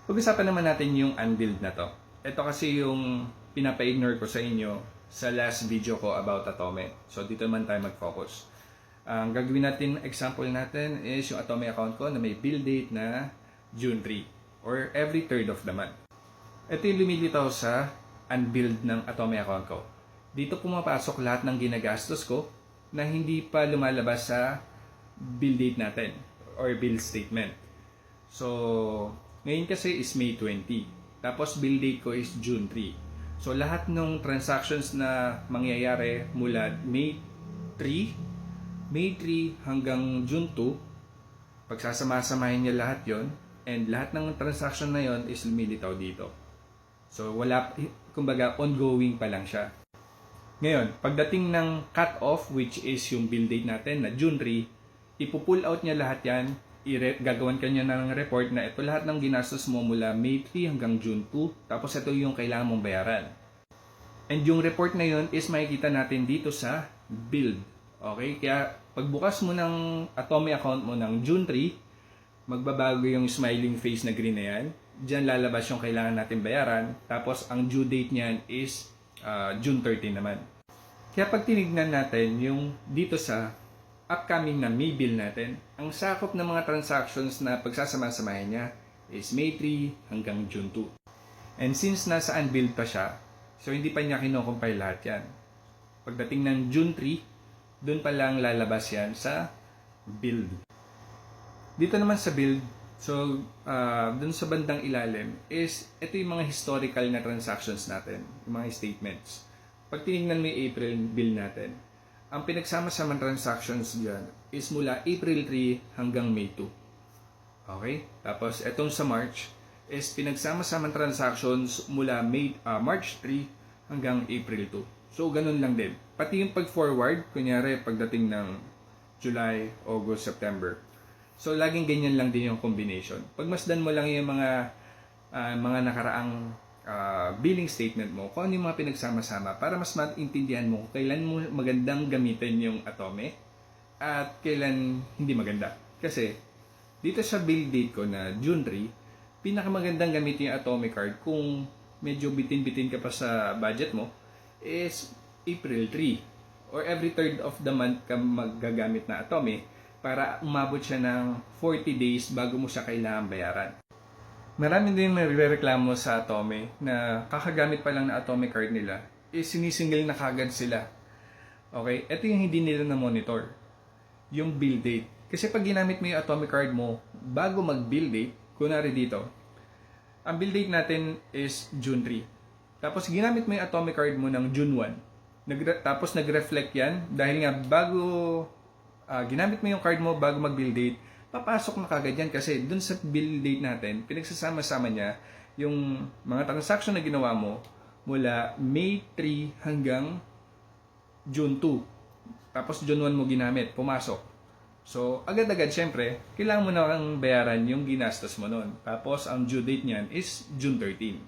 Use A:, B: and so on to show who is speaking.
A: Pag-usapan naman natin yung unbilled na to. Ito kasi yung pinapa-ignore ko sa inyo sa last video ko about Atome. So dito naman tayo mag-focus. Ang gagawin natin, example natin is yung Atome account ko na may bill date na June 3 or every third of the month. Ito yung lumilitaw sa unbilled ng Atome account ko. Dito pumapasok lahat ng ginagastos ko na hindi pa lumalabas sa bill date natin or bill statement. So, ngayon kasi is May 20. Tapos bill date ko is June 3. So, lahat ng transactions na mangyayari mula May 3 hanggang June 2, pagsasama-samahin niya lahat yon, and lahat ng transaction na yon is lumilitaw dito. So, kumbaga, ongoing pa lang siya. Ngayon, pagdating ng cut-off, which is yung bill date natin na June 3, ipupull out niya lahat yan, gagawan ka niya ng report na ito lahat ng ginastos mo mula May 3 hanggang June 2, tapos ito yung kailangan mong bayaran. And yung report na yun is makikita natin dito sa build. Okay? Kaya pagbukas mo ng Atome account mo ng June 3, magbabago yung smiling face na green na yan. Diyan lalabas yung kailangan natin bayaran. Tapos ang due date niyan is June 13 naman. Kaya pag tinignan natin yung dito sa upcoming na May bill natin, ang sakop ng mga transactions na pagsasama-samahin niya is May 3 hanggang June 2. And since nasa unbilled pa siya, so hindi pa niya kinocompile lahat yan. Pagdating ng June 3, doon pa lang lalabas yan sa build. Dito naman sa build, so doon sa bandang ilalim is ito yung mga historical na transactions natin, yung mga statements. Pag tinignan mo yung April bill natin, ang pinagsama-samang transactions dyan is mula April 3 hanggang May 2. Okay? Tapos etong sa March is pinagsama-samang transactions mula March 3 hanggang April 2. So ganun lang din. Pati yung pag-forward, kunyari pagdating ng July, August, September. So laging ganyan lang din yung combination. Pagmasdan mo lang yung mga nakaraang billing statement mo, kung ano yung mga pinagsama-sama para mas maintindihan mo kailan mo magandang gamitin yung Atome at kailan hindi maganda. Kasi dito sa bill date ko na June 3, pinakamagandang gamitin yung Atome card kung medyo bitin-bitin ka pa sa budget mo is April 3 or every third of the month ka magagamit na Atome para umabot siya ng 40 days bago mo siya kailangan bayaran. Marami din nagrereklamo sa Atome na kakagamit pa lang na Atome card nila, sinisingil na kagad sila. Okay? Ito yung hindi nila na-monitor. Yung bill date. Kasi pag ginamit mo yung Atome card mo bago mag-bill date, kunwari dito, ang bill date natin is June 3. Tapos ginamit mo yung Atome card mo ng June 1. Tapos nag-reflect yan dahil nga bago ginamit mo yung card mo bago mag-bill date, papasok na kagad yan kasi dun sa bill date natin, pinagsasama-sama niya yung mga transaction na ginawa mo mula May 3 hanggang June 2. Tapos June 1 mo ginamit, pumasok. So, agad-agad syempre, kailangan mo na kang bayaran yung ginastos mo nun. Tapos, ang due date niyan is June 13.